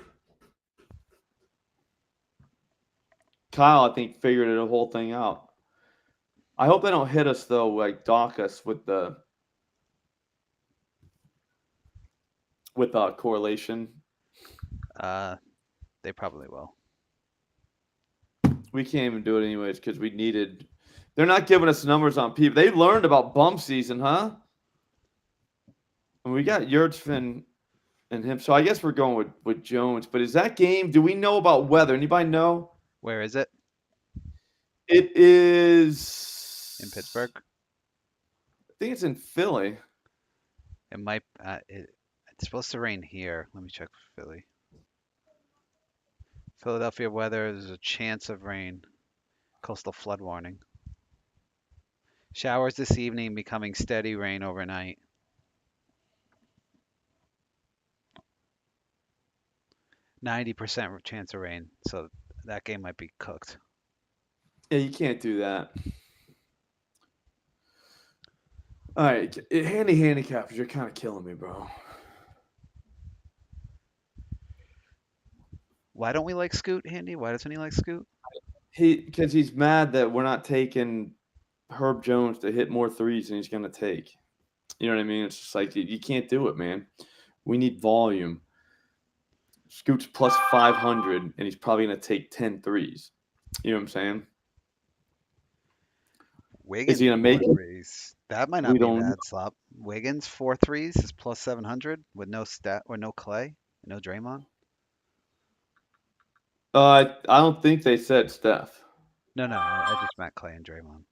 Kyle, I think, figured the whole thing out. I hope they don't hit us though, like dock us with correlation. They probably will. We can't even do it anyways because we needed. They're not giving us numbers on people. They learned about bump season, huh? And we got Yurtsfin and him. So I guess we're going with Jones. But is that game? Do we know about weather? Anybody know? Where is it? It is In Pittsburgh? I think it's in Philly. It might. It's supposed to rain here. Let me check for Philly. Philadelphia weather. There's a chance of rain. Coastal flood warning. Showers this evening, becoming steady rain overnight. %90 chance of rain. So that game might be cooked. Yeah, you can't do that. All right, handicappers, you're kind of killing me, bro. Why don't we like Scoot, Handy? Why doesn't he like Scoot? Because he's mad that we're not taking Herb Jones to hit more threes than he's going to take. You know what I mean? It's just like you can't do it, man. We need volume. Scoot's plus 500, and he's probably going to take 10 threes. You know what I'm saying? Wiggins, is he going to make it? Threes. That might not be bad, Slop. Wiggins 4 threes is plus 700 with no Clay, no Draymond. I don't think they said Steph. No, I just meant Clay and Draymond.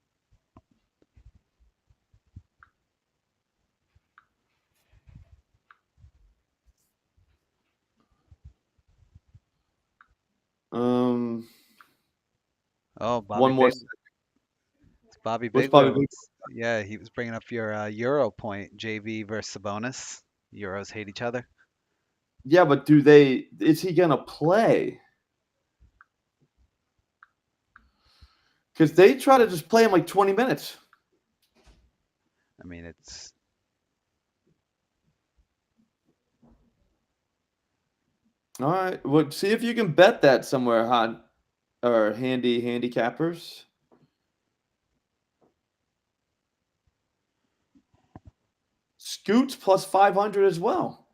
Oh, Bobby one more. It's Bobby What's Big Bobby Wheels. Big? Yeah, he was bringing up your Euro point, JV versus Sabonis. Euros hate each other. Yeah, but is he going to play? Because they try to just play him like 20 minutes. I mean, it's all right. Well, see if you can bet that somewhere, hot or handicappers. Scoots plus 500 as well.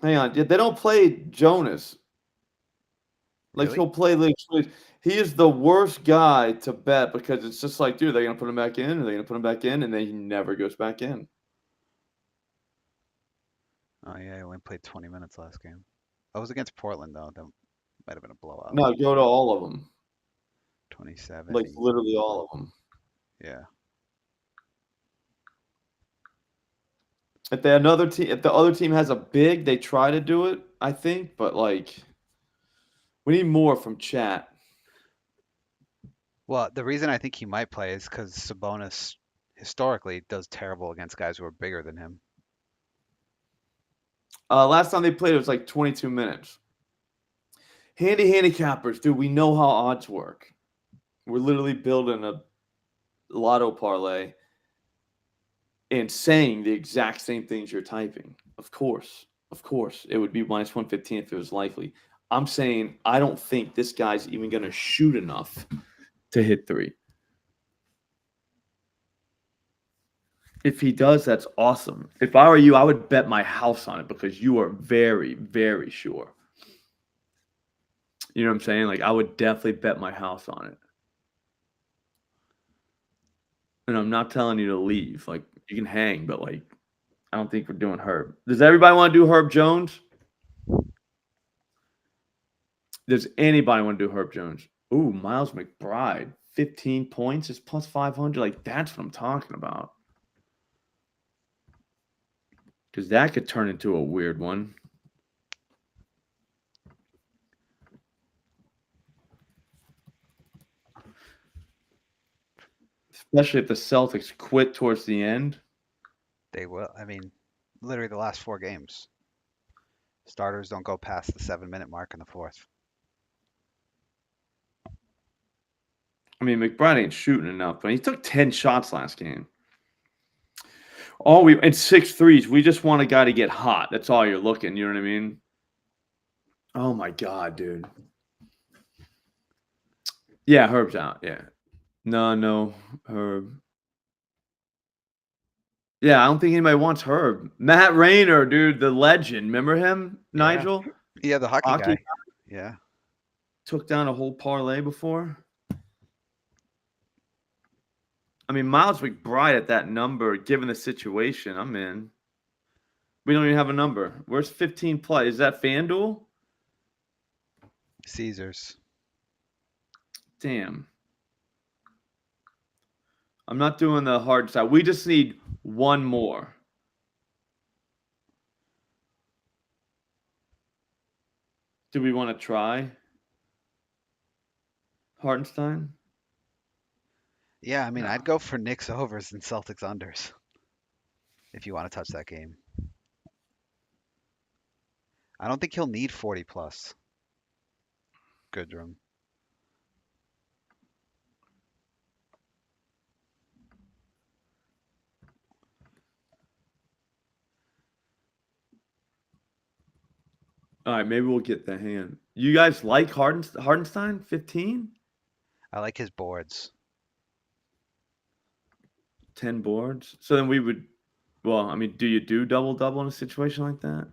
Hang on. They don't play Jonas. Like really? he'll play literally. He is the worst guy to bet because it's just like, dude, they're gonna put him back in, or they're gonna put him back in, and then he never goes back in. Oh yeah, he only played 20 minutes last game. I was against Portland though. That might have been a blowout. No, go to all of them. 27. Like literally all of them. Yeah. If the other team has a big, they try to do it, I think, but like we need more from chat. Well, the reason I think he might play is because Sabonis historically does terrible against guys who are bigger than him. Last time they played, it was like 22 minutes. Handicappers, dude, we know how odds work. We're literally building a lotto parlay and saying the exact same things you're typing. Of course, it would be minus 115 if it was likely. I'm saying I don't think this guy's even going to shoot enough to hit 3. If he does, that's awesome. If I were you, I would bet my house on it because you are very, very sure. You know what I'm saying? Like, I would definitely bet my house on it. And I'm not telling you to leave. Like, you can hang, but, like, I don't think we're doing Herb. Does everybody want to do Herb Jones? Does anybody want to do Herb Jones? Ooh, Miles McBride. 15 points is plus 500. Like, that's what I'm talking about. Because that could turn into a weird one. Especially if the Celtics quit towards the end. They will. I mean, literally the last 4 games. Starters don't go past the 7-minute mark in the fourth. I mean, McBride ain't shooting enough, but he took 10 shots last game. And 6 threes. We just want a guy to get hot. That's all you're looking. You know what I mean? Oh my God, dude. Yeah, Herb's out. Yeah. No, Herb. Yeah, I don't think anybody wants Herb. Matt Rayner, dude, the legend. Remember him, Nigel? Yeah, the hockey Hockey guy. Yeah. Took down a whole parlay before. I mean, Miles McBride at that number, given the situation, I'm in. We don't even have a number. Where's 15 play? Is that FanDuel? Caesars. Damn. I'm not doing the hard side. We just need one more. Do we want to try Hartenstein? Yeah, I mean, No. I'd go for Knicks overs and Celtics unders if you want to touch that game. I don't think he'll need 40 plus. Goodrum. All right, maybe we'll get the hand. You guys like Hardenstein 15? I like his boards. 10 boards. So then we would, well, I mean, do you do double-double in a situation like that?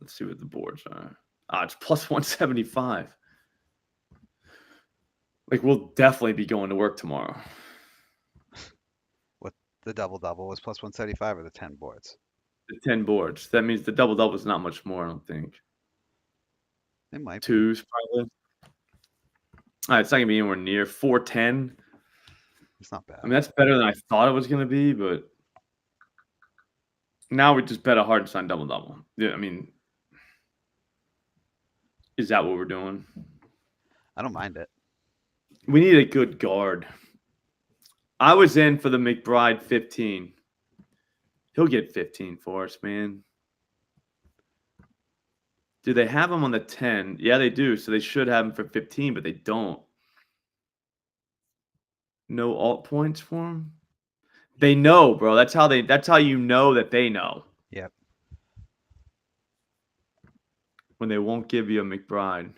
Let's see what the boards are. It's plus 175. Like, we'll definitely be going to work tomorrow. What the double was plus 175 or the 10 boards? The 10 boards. That means the double-double is not much more, I don't think. It might be. 2s, probably. All right, it's not going to be anywhere near 410. It's not bad. I mean, that's better than I thought it was going to be, but now we just bet a Hardenstein double-double. Yeah, I mean, is that what we're doing? I don't mind it. We need a good guard. I was in for the McBride 15. He'll get 15 for us, man. Do they have him on the 10? Yeah, they do. So they should have him for 15, but they don't. No alt points for him? They know, bro. That's how you know that they know. Yep. When they won't give you a McBride.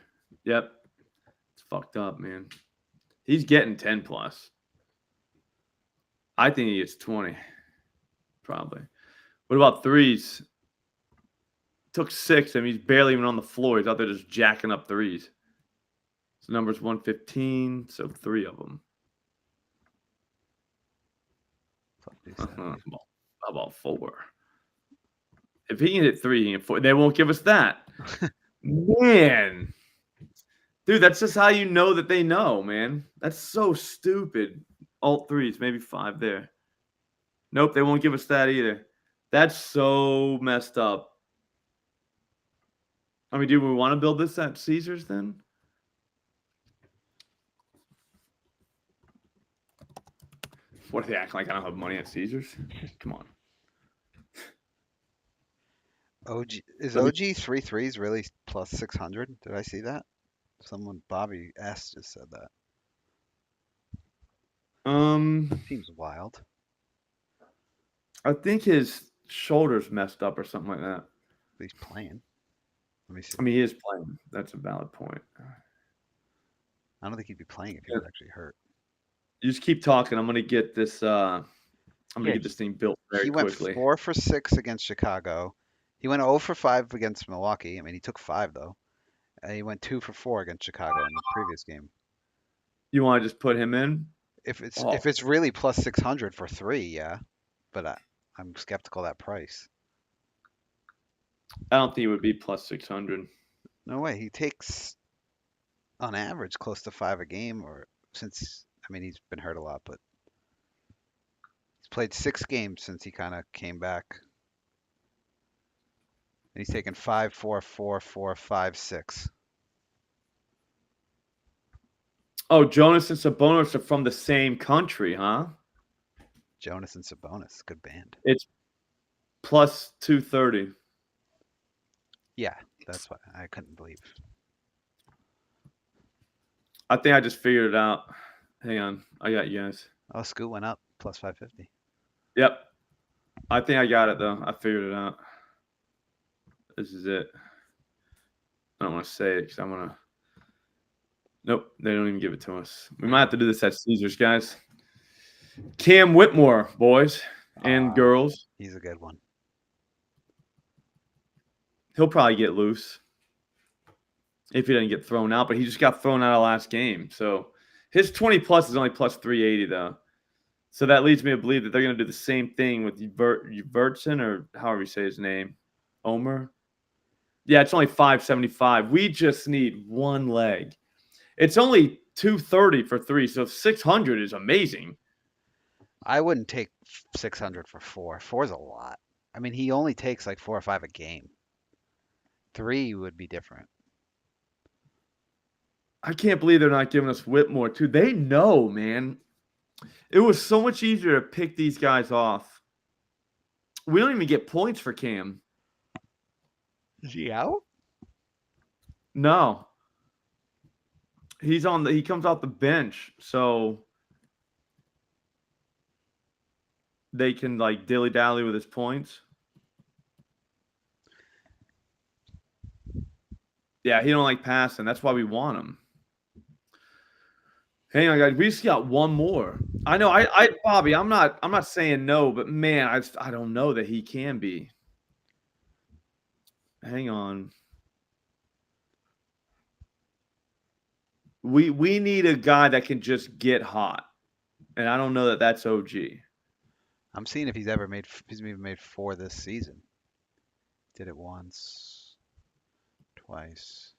Yep. It's fucked up, man. He's getting 10 plus. I think he gets 20. Probably. What about threes? Took 6. I mean, he's barely even on the floor. He's out there just jacking up threes. So number's 115. So 3 of them. How about 4? If he can hit 3, he can hit 4. They won't give us that. Man. Dude, that's just how you know that they know, man. That's so stupid. Alt threes, maybe 5 there. Nope, they won't give us that either. That's so messed up. I mean, do we want to build this at Caesars then? What, if they act like I don't have money at Caesars? Come on. OG is Let me- OG 3 threes really plus 600? Did I see that? Someone, Bobby S just said that. Seems wild. I think his shoulder's messed up or something like that. But he's playing. Let me see. I mean, he is playing. That's a valid point. I don't think he'd be playing if he was actually hurt. You just keep talking. I'm gonna get this. I'm gonna Yeah, get this thing built very he went quickly. 4 for 6 against Chicago. He went 0 for 5 against Milwaukee. I mean, he took 5 though. And he went 2 for 4 against Chicago in the previous game. You want to just put him in? If Oh. it's really plus 600 for 3, yeah. But I'm skeptical of that price. I don't think it would be plus 600. No way. He takes on average close to 5 a game, or since I mean he's been hurt a lot, but he's played 6 games since he kind of came back. And he's taken 5, 4, 4, 4, 5, 6. Oh, Jonas and Sabonis are from the same country, huh? Jonas and Sabonis, good band. It's plus 230. Yeah, that's what I couldn't believe. I think I just figured it out. Hang on. I got you guys. Oh, Scoot went up plus 550. Yep. I think I got it, though. I figured it out. This is it. I don't want to say it because I want to. Nope. They don't even give it to us. We might have to do this at Caesars, guys. Cam Whitmore, boys and girls. He's a good one. He'll probably get loose if he doesn't get thrown out, but he just got thrown out of last game. So his 20 plus is only plus 380 though. So that leads me to believe that they're going to do the same thing with Vertson, or however you say his name, Omer. Yeah, it's only 575. We just need one leg. It's only 230 for 3, so 600 is amazing. I wouldn't take 600 for 4. 4 is a lot. I mean, he only takes like 4 or 5 a game. 3 would be different. I can't believe they're not giving us Whitmore, too. They know, man. It was so much easier to pick these guys off. We don't even get points for Cam. Is he out? No. He comes off the bench, so they can like dilly-dally with his points. Yeah, he don't like passing. That's why we want him. Hang on, guys. We just got one more. I know. Bobby, I'm not saying no, but man, I don't know that he can be. Hang on. We need a guy that can just get hot, and I don't know that that's OG. I'm seeing if he's even made 4 this season. Did it once, twice.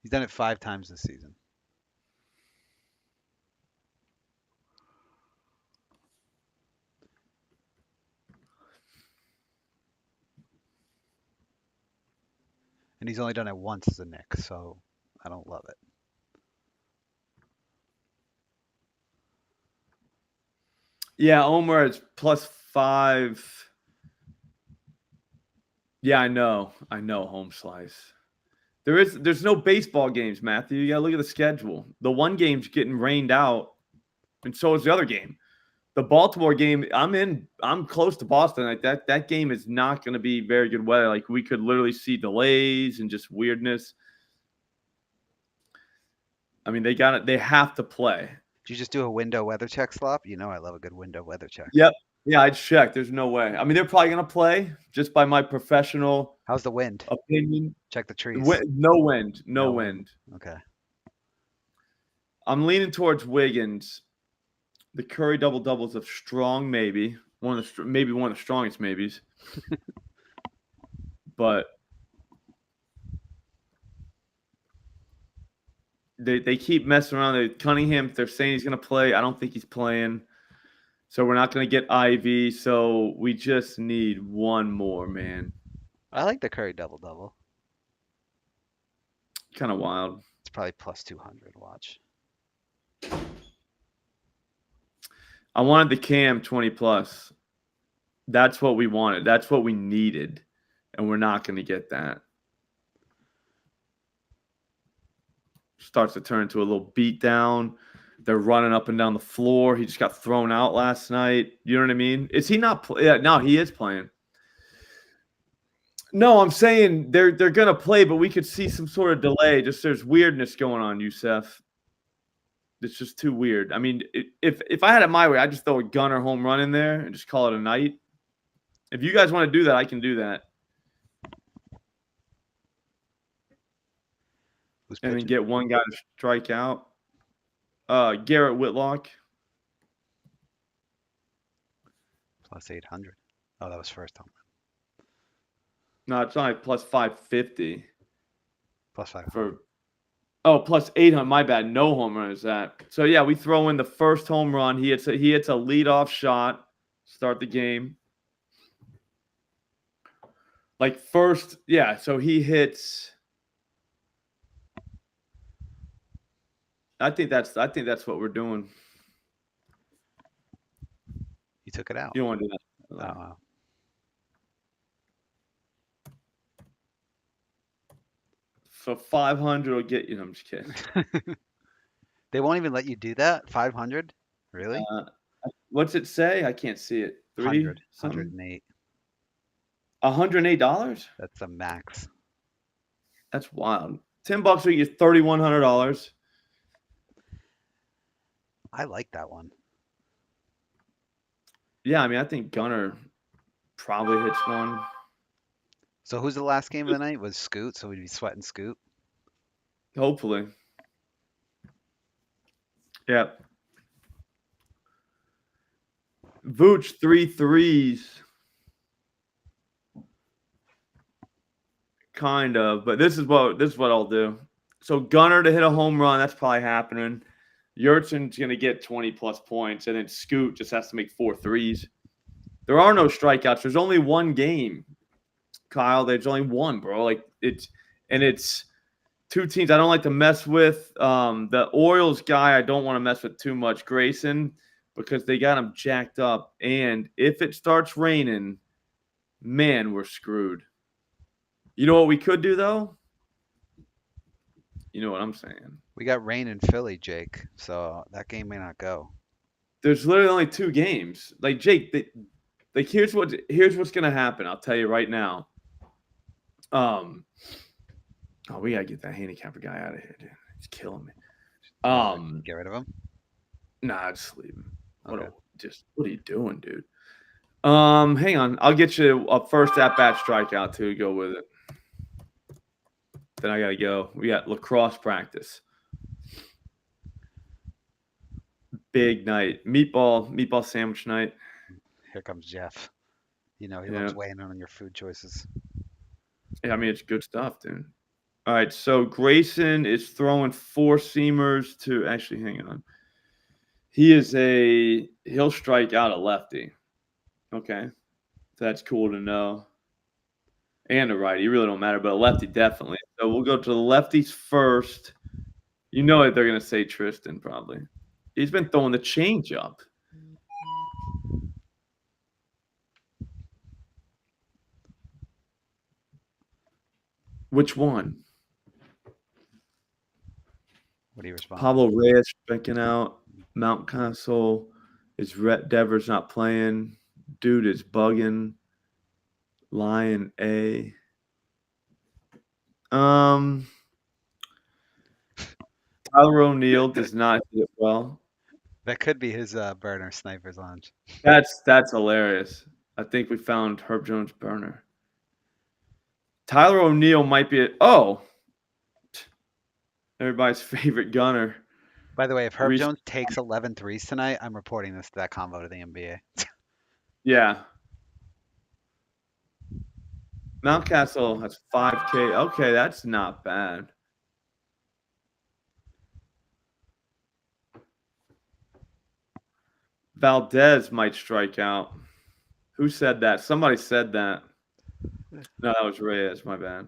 He's done it 5 times this season. And he's only done it once as a Knick, so I don't love it. Yeah, Omer is plus 5. Yeah, I know. Home slice. There's no baseball games, Matthew. You gotta look at the schedule. The one game's getting rained out, and so is the other game. The Baltimore game, I'm close to Boston. Like that game is not gonna be very good weather. Like we could literally see delays and just weirdness. I mean, they have to play. Did you just do a window weather check, Slop? You know I love a good window weather check. Yep. Yeah, I checked. There's no way. I mean, they're probably gonna play just by my professional How's the wind? opinion. Check the trees. No wind. No wind. Okay. I'm leaning towards Wiggins. The Curry double doubles of strong, maybe one of the strongest maybes. But They keep messing around. Cunningham, they're saying he's going to play. I don't think he's playing. So we're not going to get Ivy. So we just need one more, man. I like the Curry double-double. Kind of wild. It's probably plus 200. Watch. I wanted the Cam 20 plus. That's what we wanted. That's what we needed. And we're not going to get that. Starts to turn into a little beatdown. They're running up and down the floor. He just got thrown out last night. You know what I mean? Is he not? Yeah, no, he is playing. No, I'm saying they're gonna play, but we could see some sort of delay. Just there's weirdness going on, Youssef. It's just too weird. I mean, if I had it my way, I'd just throw a gunner home run in there and just call it a night. If you guys want to do that, I can do that. And then get one guy to strike out. Garrett Whitlock. Plus 800. Oh, that was first home. No, it's only plus 550. Plus 500. For plus 800. My bad. No home run is that. So yeah, we throw in the first home run. He hits a leadoff shot. Start the game. Like first, yeah. So he hits. I think that's what we're doing. You took it out. You don't want to do that. Oh, wow. So 500 will get you. No, I'm just kidding. They won't even let you do that? 500? Really? What's it say? I can't see it. 100. 108. 108. $108? That's the max. That's wild. $10 will get you $3,100. I like that one. Yeah, I mean, I think Gunner probably hits one. So who's the last game of the night? Was Scoot, so we'd be sweating Scoot. Hopefully. Yeah. Vooch 3 threes. Kind of, but this is what I'll do. So Gunner to hit a home run, that's probably happening. Yurtson's going to get 20 plus points, and then Scoot just has to make 4 threes. There are no strikeouts. There's only one game, Kyle. There's only one, bro. Like it's two teams I don't like to mess with. The Orioles guy I don't want to mess with too much, Grayson, because they got him jacked up. And if it starts raining, man, we're screwed. You know what we could do, though? You know what I'm saying. We got rain in Philly, Jake, so that game may not go. There's literally only 2 games. Like, Jake, here's what's going to happen. I'll tell you right now. We got to get that handicapper guy out of here, dude. He's killing me. Get rid of him? Nah, just leave him. Okay. What are you doing, dude? Hang on. I'll get you a first at-bat strikeout, too. Go with it. Then I got to go. We got lacrosse practice. Big night. Meatball sandwich night. Here comes Jeff. You know, he loves weighing in on your food choices. Yeah, I mean, it's good stuff, dude. All right, so Grayson is throwing 4-seamers to – actually, hang on. He'll strike out a lefty. Okay. So that's cool to know. And a righty. It really don't matter, but a lefty definitely. So we'll go to the lefties first. You know it, they're going to say Tristan probably. He's been throwing the changeup. Which one? What do you respond? Pablo Reyes striking out. Mountcastle. Is Rhett Devers not playing? Dude is bugging. Lion A. Tyler O'Neill does not hit it well. That could be his burner sniper's launch. That's hilarious. I think we found Herb Jones' burner. Tyler O'Neill might be everybody's favorite gunner. By the way, if Herb Jones takes 11 threes tonight, I'm reporting that convo to the NBA. Yeah. Mountcastle has 5K. Okay, that's not bad. Valdez might strike out. Who said that? Somebody said that. No, that was Reyes. My bad.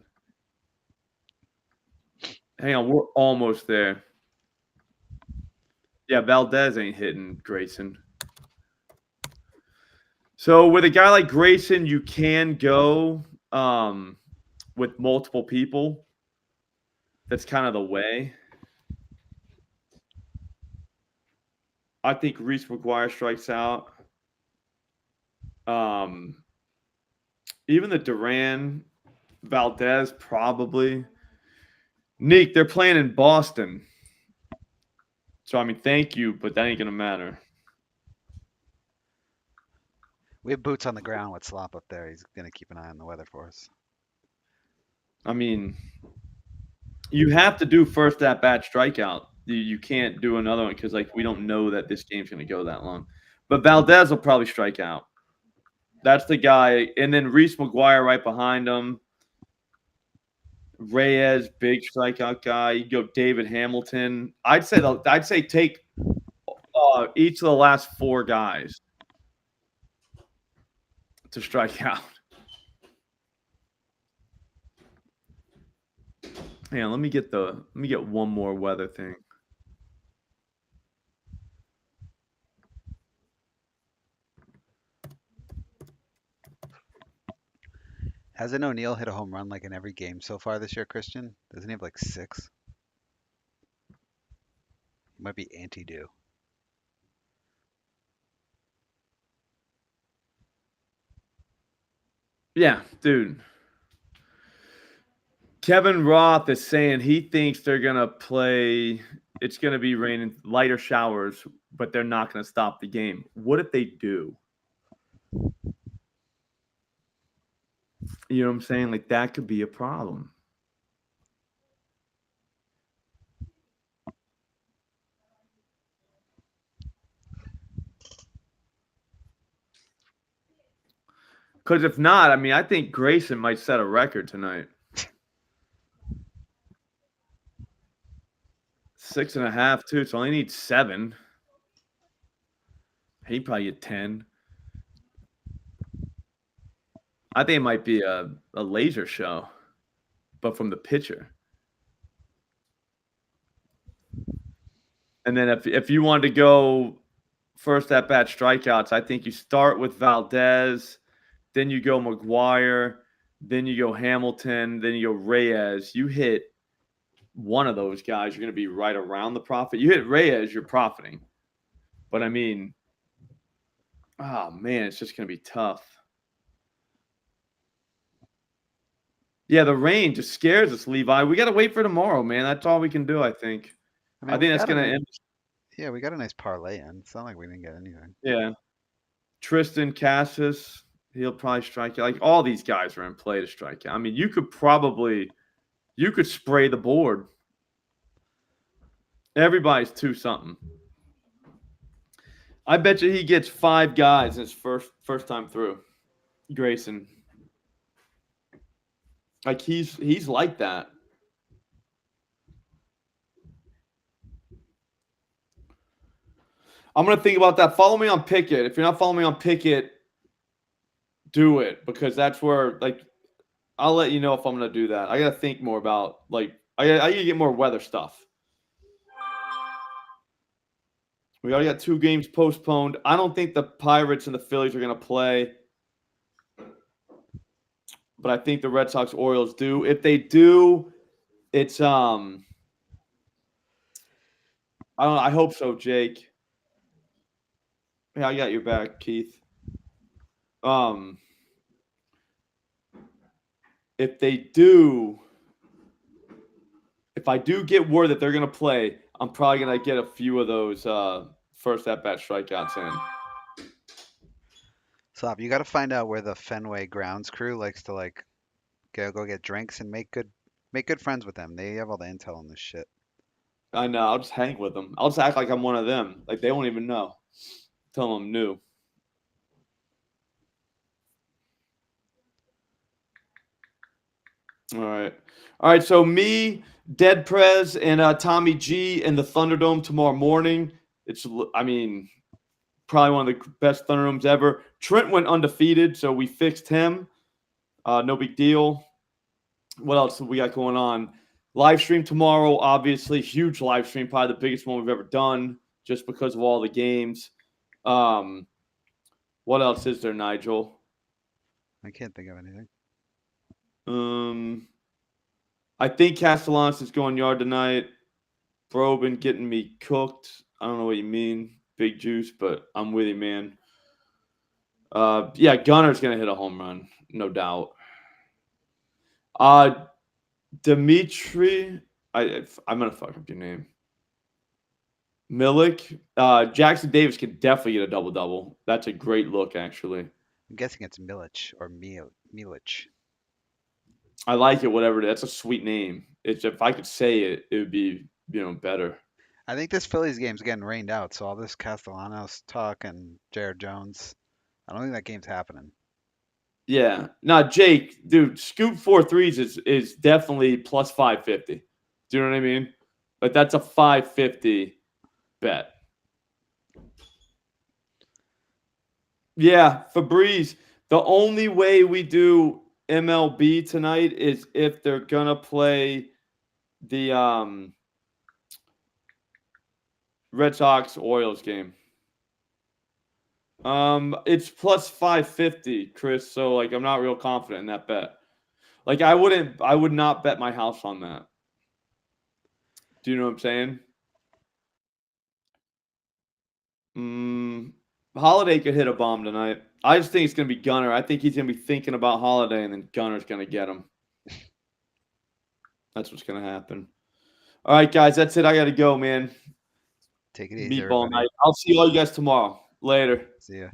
Hang on, we're almost there. Yeah, Valdez ain't hitting Grayson. So with a guy like Grayson, you can go with multiple people. That's kind of the way. I think Reese McGuire strikes out. Even the Duran, Valdez probably. Neek, they're playing in Boston. So, I mean, thank you, but that ain't going to matter. We have boots on the ground with Slop up there. He's going to keep an eye on the weather for us. I mean, you have to do first at-bat strikeout. You can't do another one because, like, we don't know that this game's going to go that long. But Valdez will probably strike out. That's the guy. And then Reese McGuire right behind him. Reyes, big strikeout guy. You go David Hamilton. I'd say take each of the last 4 guys to strike out. Hang on, let me get one more weather thing. Hasn't O'Neill hit a home run like in every game so far this year, Christian? Doesn't he have like 6? He might be anti-due. Yeah, dude. Kevin Roth is saying he thinks they're going to play. It's going to be raining, lighter showers, but they're not going to stop the game. What if they do? You know what I'm saying? Like, that could be a problem. Because if not, I mean, I think Grayson might set a record tonight. 6.5, too. So only needs 7. He'd probably get 10. I think it might be a laser show, but from the pitcher. And then if you wanted to go first at bat strikeouts, I think you start with Valdez, then you go McGuire, then you go Hamilton, then you go Reyes. You hit one of those guys, you're going to be right around the profit. You hit Reyes, you're profiting. But I mean, oh man, it's just going to be tough. Yeah, the rain just scares us, Levi. We got to wait for tomorrow, man. That's all we can do, I think. I think that's going to end. Yeah, we got a nice parlay in. It's not like we didn't get anything. Yeah. Tristan Cassis, he'll probably strike out. Like, all these guys are in play to strike out. I mean, you could spray the board. Everybody's 2-something. I bet you he gets 5 guys in his first time through. Grayson. Like, he's like that. I'm going to think about that. Follow me on Pickett. If you're not following me on Pickett, do it, because that's where, like, I'll let you know if I'm going to do that. I got to think more about, like, I got to get more weather stuff. We already got 2 games postponed. I don't think the Pirates and the Phillies are going to play, but I think the Red Sox Orioles do. If they do, it's I don't know. I hope so, Jake. Yeah, I got your back, Keith. If they do, if I do get word that they're going to play, I'm probably going to get a few of those first at-bat strikeouts in. Slop, you got to find out where the Fenway grounds crew likes to, like, go get drinks and make good friends with them. They have all the intel on this shit. I know. I'll just hang with them. I'll just act like I'm one of them. Like, they won't even know. Tell them I'm new. All right. So me, Dead Prez, and Tommy G in the Thunderdome tomorrow morning. probably one of the best Thunder rooms ever. Trent went undefeated, so we fixed him. No big deal. What else do we got going on? Live stream tomorrow, obviously. Huge live stream, probably the biggest one we've ever done just because of all the games. What else is there, Nigel? I can't think of anything. I think Castellanos is going yard tonight. Bro been getting me cooked. I don't know what you mean, Big Juice, but I'm with you, man. Yeah, Gunner's going to hit a home run, no doubt. Dimitri, I'm going to fuck up your name. Milik. Jackson Davis could definitely get a double-double. That's a great look, actually. I'm guessing it's Milic or Milic. I like it, whatever it is. That's a sweet name. It's if I could say it, it would be, better. I think this Phillies game's getting rained out, so all this Castellanos talk and Jared Jones, I don't think that game's happening. Yeah. Nah, Jake, dude, scoop 4 threes is definitely plus 550. Do you know what I mean? But that's a 550 bet. Yeah, Febreze. The only way we do MLB tonight is if they're gonna play the Red Sox Orioles game. It's plus 550, Chris. So like I'm not real confident in that bet. Like I would not bet my house on that. Do you know what I'm saying? Holiday could hit a bomb tonight. I just think it's gonna be Gunner. I think he's gonna be thinking about Holiday, and then Gunner's gonna get him. That's what's gonna happen. All right, guys, that's it. I gotta go, man. Take it easy, Meatball everybody. night. I'll see all you guys tomorrow. Later. See ya.